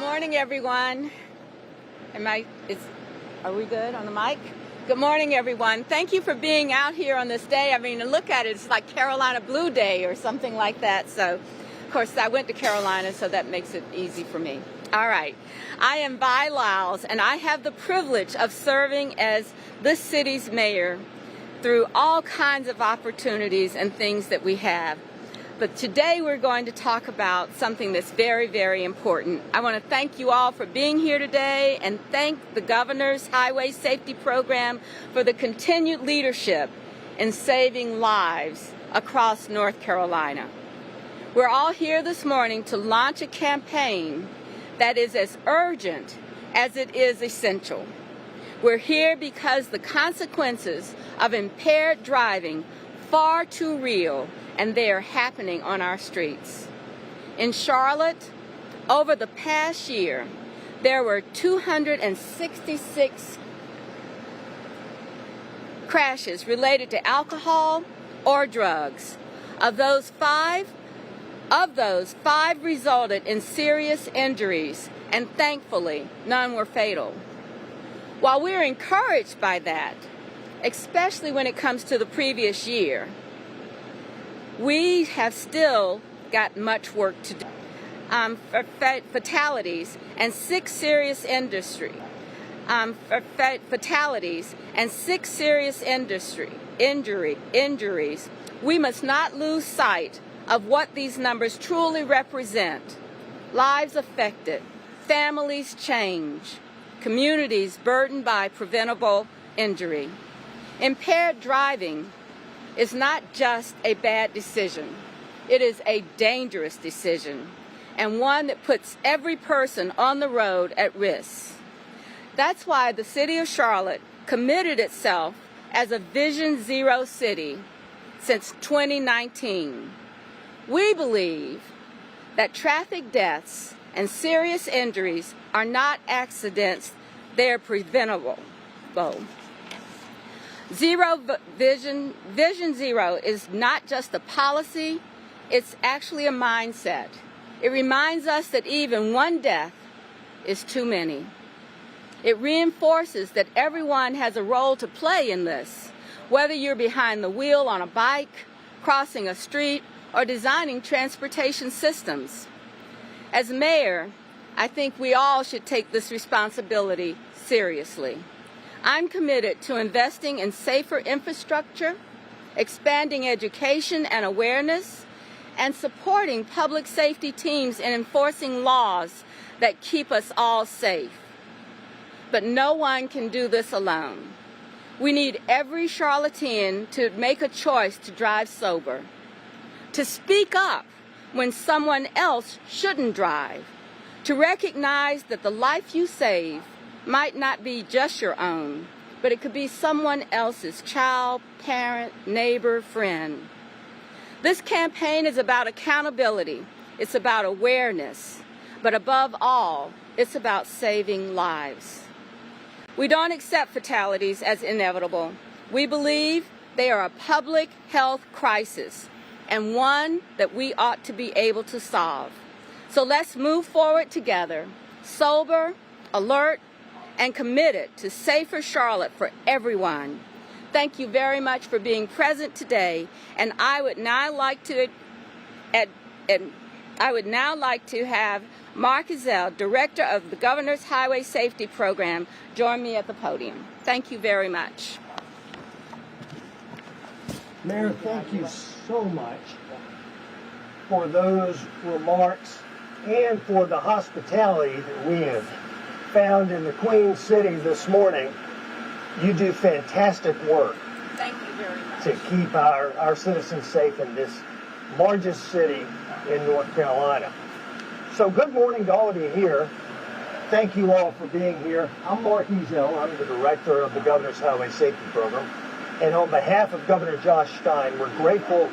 morning, everyone. Are we good on the mic? Good morning, everyone. Thank you for being out here on this day. I mean, look at it. It's like Carolina Blue Day or something like that. So, of course, I went to Carolina, so that makes it easy for me. All right. I am Vi Lyles, and I have the privilege of serving as this city's mayor through all kinds of opportunities and things that we have. But today we're going to talk about something that's very, very important. I want to thank you all for being here today and thank the Governor's Highway Safety Program for the continued leadership in saving lives across North Carolina. We're all here this morning to launch a campaign that is as urgent as it is essential. We're here because the consequences of impaired driving far too real, and they are happening on our streets. In Charlotte, over the past year, there were 266 crashes related to alcohol or drugs. Of those, five resulted in serious injuries, and thankfully, none were fatal. While we're encouraged by that, especially when it comes to the previous year, we have still got much work to do. Fatalities and six serious injuries. We must not lose sight of what these numbers truly represent. Lives affected, families changed, communities burdened by preventable injury. Impaired driving is not just a bad decision. It is a dangerous decision, and one that puts every person on the road at risk. That's why the City of Charlotte committed itself as a Vision Zero city since 2019. We believe that traffic deaths and serious injuries are not accidents, they're preventable. Vision Zero is not just a policy, it's actually a mindset. It reminds us that even one death is too many. It reinforces that everyone has a role to play in this, whether you're behind the wheel on a bike, crossing a street, or designing transportation systems. As mayor, I think we all should take this responsibility seriously. I'm committed to investing in safer infrastructure, expanding education and awareness, and supporting public safety teams in enforcing laws that keep us all safe. But no one can do this alone. We need every Charlottean to make a choice to drive sober, to speak up when someone else shouldn't drive, to recognize that the life you save might not be just your own, but it could be someone else's child, parent, neighbor, friend. This campaign is about accountability. It's about awareness. But above all, it's about saving lives. We don't accept fatalities as inevitable. We believe they are a public health crisis and one that we ought to be able to solve. So let's move forward together, sober, alert, and committed to safer Charlotte for everyone. Thank you very much for being present today, and I would now like to have Mark Ezell, Director of the Governor's Highway Safety Program, join me at the podium. Thank you very much. Mayor, thank you so much for those remarks and for the hospitality that we have found in the Queen City this morning. You do fantastic work. Thank you very much. To keep our citizens safe in this largest city in North Carolina. So good morning to all of you here. Thank you all for being here. I'm Mark Ezell. I'm the Director of the Governor's Highway Safety Program. And on behalf of Governor Josh Stein, we're grateful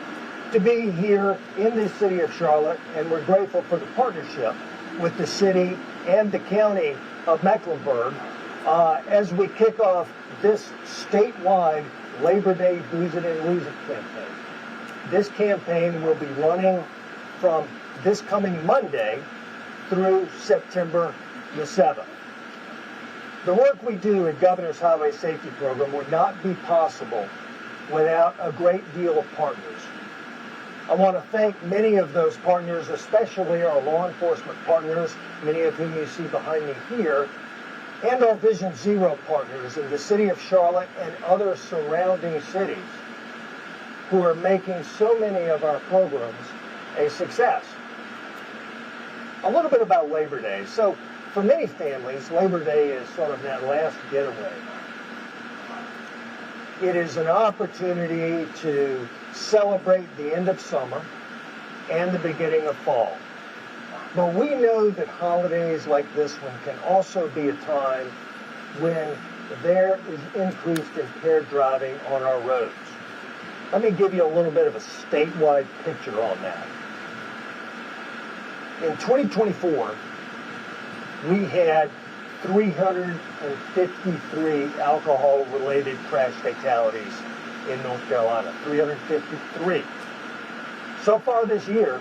to be here in the city of Charlotte, and we're grateful for the partnership with the city and the county of Mecklenburg as we kick off this statewide Labor Day Booze It and Lose It campaign. This campaign will be running from this coming Monday through September the 7th. The work we do at Governor's Highway Safety Program would not be possible without a great deal of partners. I want to thank many of those partners, especially our law enforcement partners, many of whom you see behind me here, and our Vision Zero partners in the city of Charlotte and other surrounding cities who are making so many of our programs a success. A little bit about Labor Day. So for many families, Labor Day is sort of that last getaway. It is an opportunity to celebrate the end of summer and the beginning of fall. But we know that holidays like this one can also be a time when there is increased impaired driving on our roads. Let me give you a little bit of a statewide picture on that. In 2024, we had 353 alcohol-related crash fatalities in North Carolina, 353. So far this year,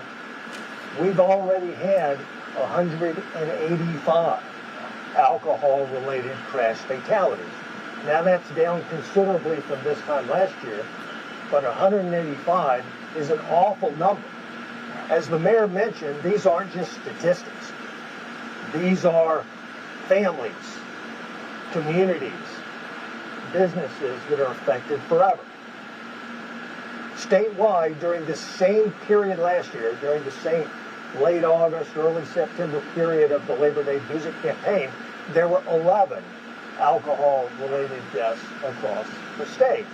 we've already had 185 alcohol-related crash fatalities. Now that's down considerably from this time last year, but 185 is an awful number. As the mayor mentioned, these aren't just statistics. These are families, communities, businesses that are affected forever. Statewide, during the same period last year, during the same late August, early September period of the Labor Day Visit campaign, there were 11 alcohol-related deaths across the state.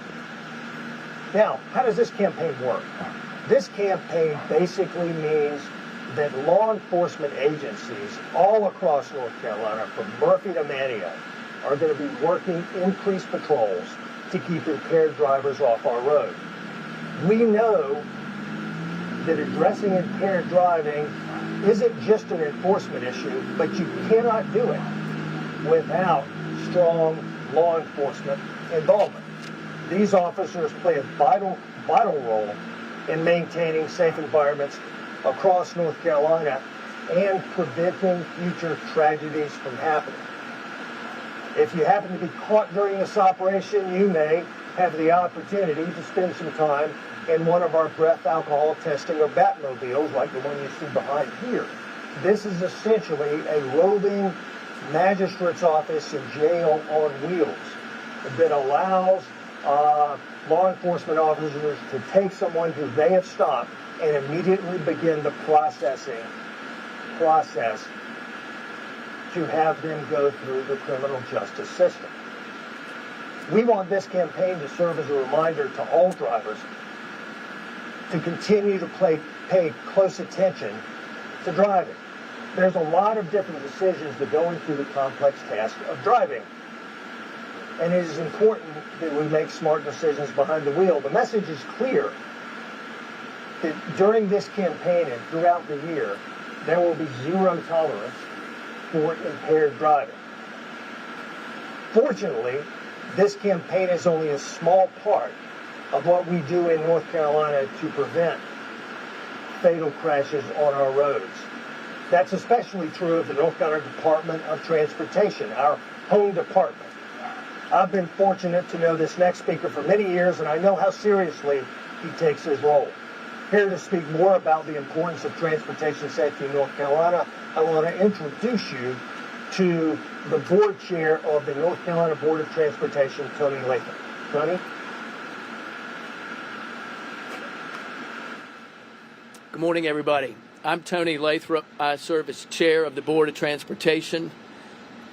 Now, how does this campaign work? This campaign basically means that law enforcement agencies all across North Carolina, from Murphy to Manio, are going to be working increased patrols to keep impaired drivers off our road. We know that addressing impaired driving isn't just an enforcement issue, but you cannot do it without strong law enforcement involvement. These officers play a vital role in maintaining safe environments across North Carolina and preventing future tragedies from happening. If you happen to be caught during this operation, you may have the opportunity to spend some time in one of our breath alcohol testing or Batmobiles, like the one you see behind here. This is essentially a roving magistrate's office and jail on wheels that allows law enforcement officers to take someone who they have stopped and immediately begin the process to have them go through the criminal justice system. We want this campaign to serve as a reminder to all drivers to continue to pay close attention to driving. There's a lot of different decisions that go into the complex task of driving. And it is important that we make smart decisions behind the wheel. The message is clear that during this campaign and throughout the year, there will be zero tolerance for impaired driving. Fortunately, this campaign is only a small part of what we do in North Carolina to prevent fatal crashes on our roads. That's especially true of the North Carolina Department of Transportation, our home department. I've been fortunate to know this next speaker for many years, and I know how seriously he takes his role. Here to speak more about the importance of transportation safety in North Carolina, I want to introduce you to the board chair of the North Carolina Board of Transportation, Tony Lathrop. Tony? Good morning, everybody. I'm Tony Lathrop. I serve as chair of the Board of Transportation.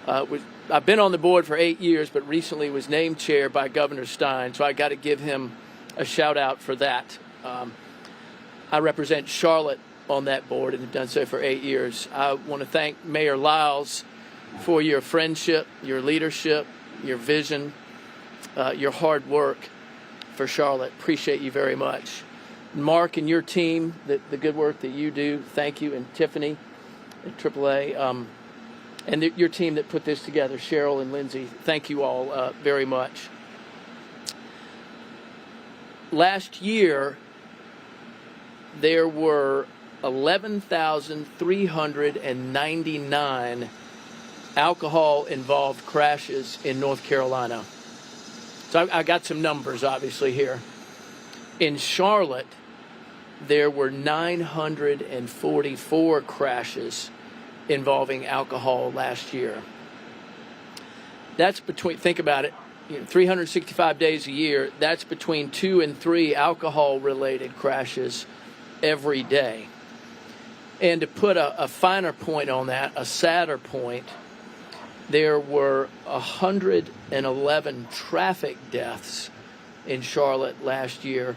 I've been on the board for 8 years, but recently was named chair by Governor Stein, so I got to give him a shout out for that. I represent Charlotte on that board and have done so for 8 years. I want to thank Mayor Lyles for your friendship, your leadership, your vision, your hard work for Charlotte. Appreciate you very much. Mark and your team, the good work that you do, thank you. And Tiffany at AAA, and your team that put this together, Cheryl and Lindsay, thank you all very much. Last year, there were 11,399 alcohol-involved crashes in North Carolina. So I got some numbers, obviously, here. In Charlotte, there were 944 crashes involving alcohol last year. That's between, think about it, 365 days a year, that's between 2 and 3 alcohol-related crashes every day. And to put a finer point on that, a sadder point, there were 111 traffic deaths in Charlotte last year,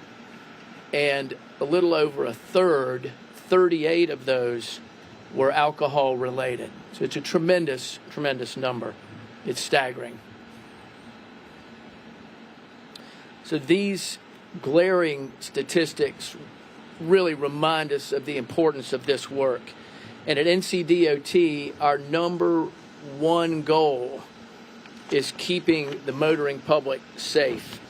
and a little over a third, 38 of those, were alcohol-related. So it's a tremendous, tremendous number. It's staggering. So these glaring statistics really remind us of the importance of this work. And at NCDOT, our number one goal is keeping the motoring public safe.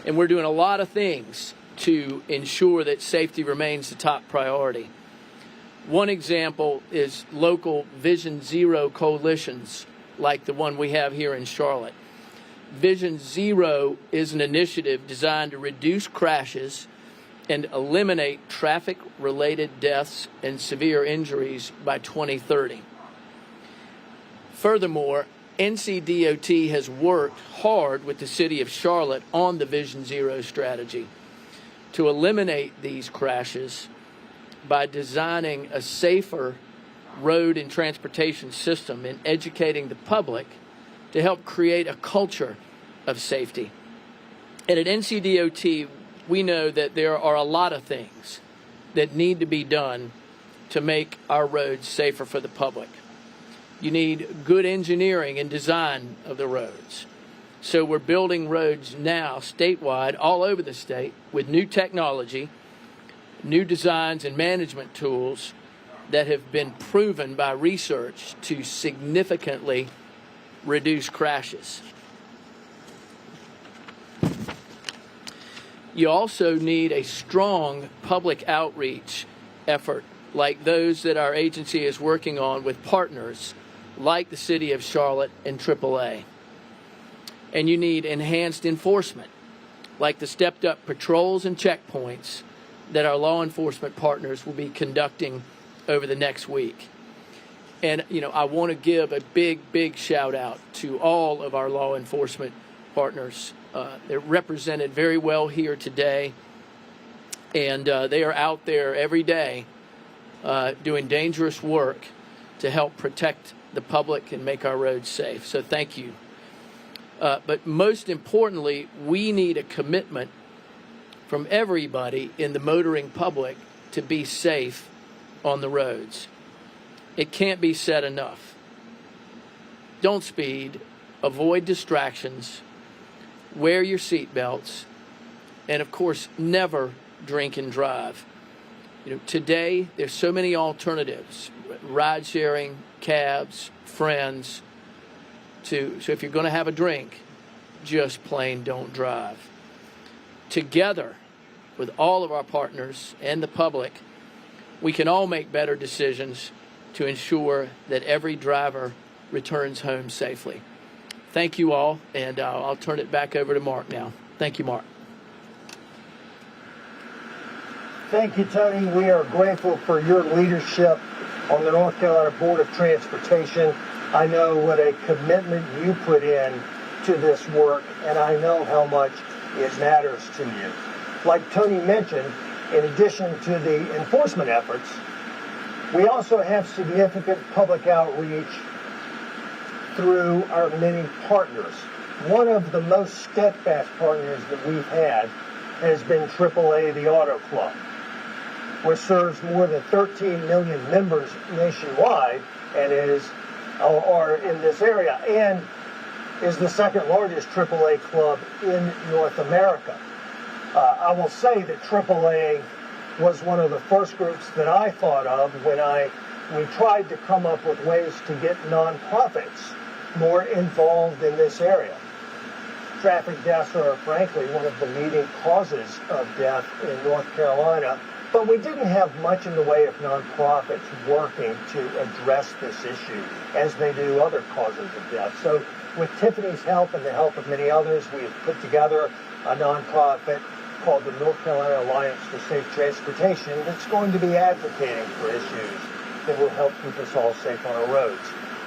And we're doing a lot of things to ensure that safety remains the top priority. One example is local Vision Zero coalitions like the one we have here in Charlotte. Vision Zero is an initiative designed to reduce crashes and eliminate traffic-related deaths and severe injuries by 2030. Furthermore, NCDOT has worked hard with the city of Charlotte on the Vision Zero strategy to eliminate these crashes by designing a safer road and transportation system and educating the public to help create a culture of safety. And at NCDOT, we know that there are a lot of things that need to be done to make our roads safer for the public. You need good engineering and design of the roads. So we're building roads now statewide, all over the state, with new technology, new designs and management tools that have been proven by research to significantly reduce crashes. You also need a strong public outreach effort like those that our agency is working on with partners like the City of Charlotte and AAA. And you need enhanced enforcement, like the stepped-up patrols and checkpoints that our law enforcement partners will be conducting over the next week. And, I want to give a big shout out to all of our law enforcement partners. They're represented very well here today, and they are out there every day doing dangerous work to help protect the public and make our roads safe. So thank you. But most importantly, we need a commitment from everybody in the motoring public to be safe on the roads. It can't be said enough. Don't speed, avoid distractions, wear your seatbelts, and of course, never drink and drive. Today, there's so many alternatives, ride sharing, cabs, friends, so if you're going to have a drink, just plain don't drive. Together, with all of our partners and the public, we can all make better decisions to ensure that every driver returns home safely. Thank you all, and I'll turn it back over to Mark now. Thank you, Mark. Thank you, Tony. We are grateful for your leadership on the North Carolina Board of Transportation. I know what a commitment you put in to this work, and I know how much it matters to you. Like Tony mentioned, in addition to the enforcement efforts, we also have significant public outreach through our many partners. One of the most steadfast partners that we've had has been AAA, the Auto Club, which serves more than 13 million members nationwide and are in this area, and is the second largest AAA club in North America. I will say that AAA was one of the first groups that I thought of when we tried to come up with ways to get nonprofits more involved in this area. Traffic deaths are frankly one of the leading causes of death in North Carolina, But we didn't have much in the way of nonprofits working to address this issue as they do other causes of death. So with Tiffany's help and the help of many others, we have put together a nonprofit called the North Carolina Alliance for Safe Transportation that's going to be advocating for issues that will help keep us all safe on our roads.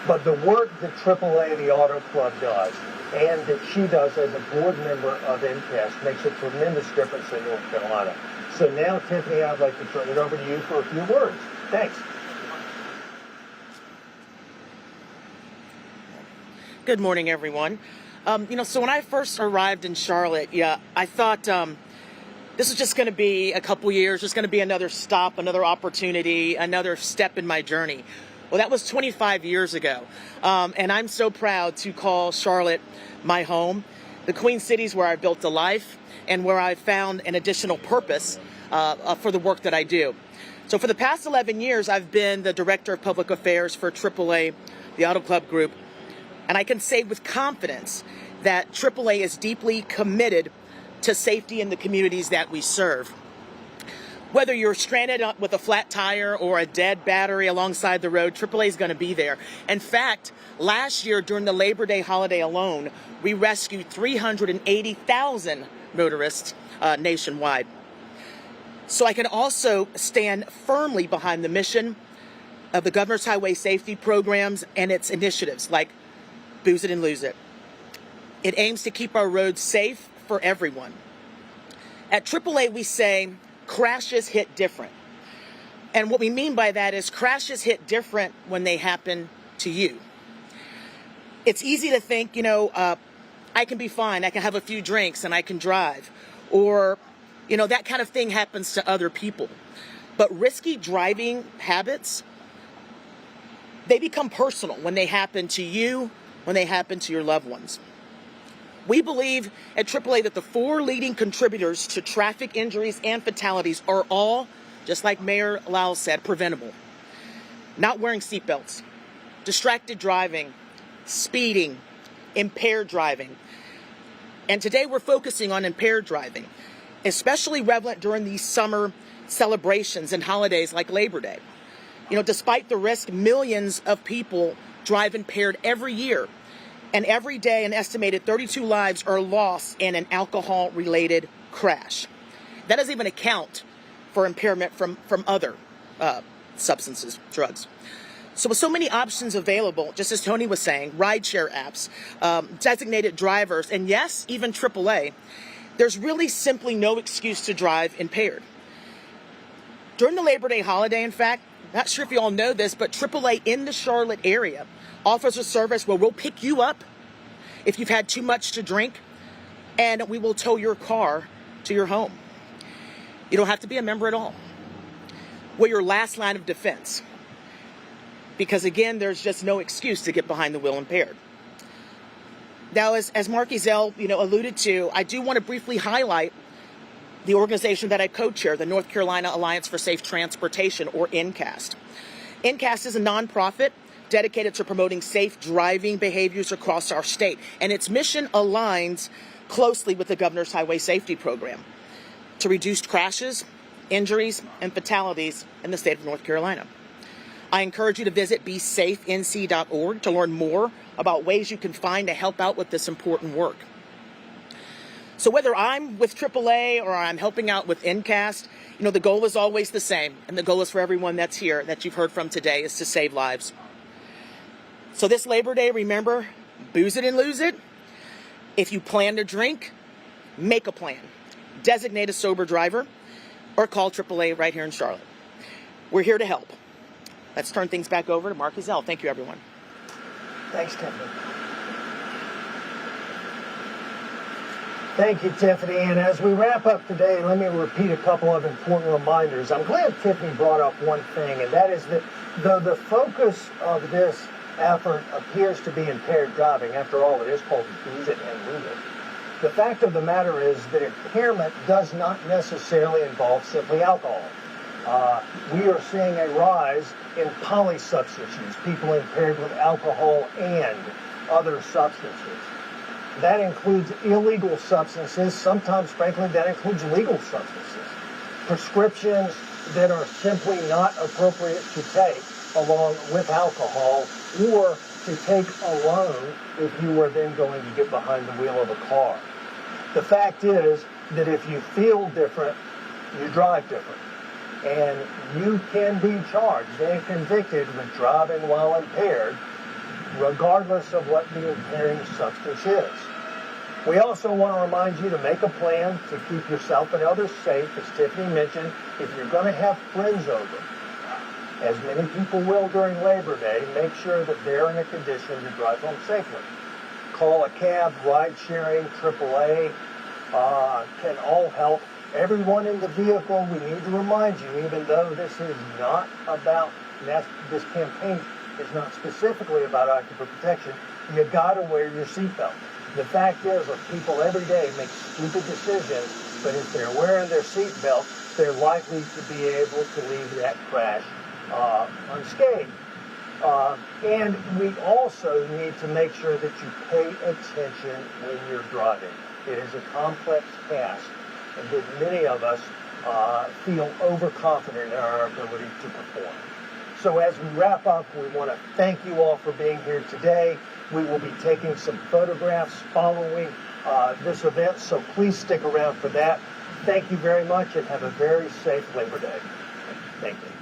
But the work that AAA, the Auto Club, does, and that she does as a board member of NCAST makes a tremendous difference in North Carolina. So now, Tiffany, I'd like to turn it over to you for a few words. Thanks. Good morning, everyone. So when I first arrived in Charlotte, I thought this was just going to be a couple years, just going to be another stop, another opportunity, another step in my journey. Well, that was 25 years ago, and I'm so proud to call Charlotte my home. The Queen Cities where I built a life and where I found an additional purpose for the work that I do. So for the past 11 years, I've been the Director of Public Affairs for AAA, the Auto Club Group, and I can say with confidence that AAA is deeply committed to safety in the communities that we serve. Whether you're stranded with a flat tire or a dead battery alongside the road, AAA is going to be there. In fact, last year during the Labor Day holiday alone, we rescued 380,000 motorists nationwide. So I can also stand firmly behind the mission of the Governor's Highway Safety Programs and its initiatives like Booze It and Lose It. It aims to keep our roads safe for everyone. At AAA, we say crashes hit different. And what we mean by that is crashes hit different when they happen to you. It's easy to think, I can be fine, I can have a few drinks and I can drive. Or, that kind of thing happens to other people. But risky driving habits, they become personal when they happen to you, when they happen to your loved ones. We believe at AAA that the 4 leading contributors to traffic injuries and fatalities are all, just like Mayor Lau said, preventable. Not wearing seatbelts, distracted driving, speeding, impaired driving. And today we're focusing on impaired driving, especially relevant during these summer celebrations and holidays like Labor Day. Despite the risk, millions of people drive impaired every year. And every day, an estimated 32 lives are lost in an alcohol-related crash. That doesn't even account for impairment from other substances, drugs. So with so many options available, just as Tony was saying, rideshare apps, designated drivers, and yes, even AAA, there's really simply no excuse to drive impaired. During the Labor Day holiday, in fact, not sure if you all know this, but AAA in the Charlotte area offers a service where we'll pick you up if you've had too much to drink, and we will tow your car to your home. You don't have to be a member at all. We're your last line of defense. Because again, there's just no excuse to get behind the wheel impaired. Now, as Mark Ezell, alluded to, I do want to briefly highlight the organization that I co-chair, the North Carolina Alliance for Safe Transportation, or NCAST. NCAST is a nonprofit dedicated to promoting safe driving behaviors across our state, and its mission aligns closely with the Governor's Highway Safety Program to reduce crashes, injuries, and fatalities in the state of North Carolina. I encourage you to visit besafenc.org to learn more about ways you can find to help out with this important work. So whether I'm with AAA or I'm helping out with NCAST, the goal is always the same, and the goal is for everyone that's here, that you've heard from today, is to save lives. So this Labor Day, remember, booze it and lose it. If you plan to drink, make a plan. Designate a sober driver or call AAA right here in Charlotte. We're here to help. Let's turn things back over to Mark Ezell. Thank you, everyone. Thanks, Tiffany. Thank you, Tiffany. And as we wrap up today, let me repeat a couple of important reminders. I'm glad Tiffany brought up one thing, and that is that the focus of this effort appears to be impaired driving. After all, it is called Booze It and Lose It. The fact of the matter is that impairment does not necessarily involve simply alcohol. We are seeing a rise in polysubstance use, people impaired with alcohol and other substances. That includes illegal substances. Sometimes, frankly, that includes legal substances. Prescriptions, that are simply not appropriate to take along with alcohol, or to take alone if you were then going to get behind the wheel of a car. The fact is that if you feel different, you drive different. And you can be charged and convicted with driving while impaired, regardless of what the impairing substance is. We also want to remind you to make a plan to keep yourself and others safe. As Tiffany mentioned, if you're going to have friends over, as many people will during Labor Day, make sure that they're in a condition to drive home safely. Call a cab, ride sharing, AAA can all help. Everyone in the vehicle, we need to remind you, even though this is not about, this campaign is not specifically about occupant protection, you got to wear your seatbelt. The fact is that people every day make stupid decisions, but if they're wearing their seatbelt, they're likely to be able to leave that crash unscathed. And we also need to make sure that you pay attention when you're driving. It is a complex task, and that many of us feel overconfident in our ability to perform. So as we wrap up, we want to thank you all for being here today. We will be taking some photographs following this event, so please stick around for that. Thank you very much, and have a very safe Labor Day. Thank you.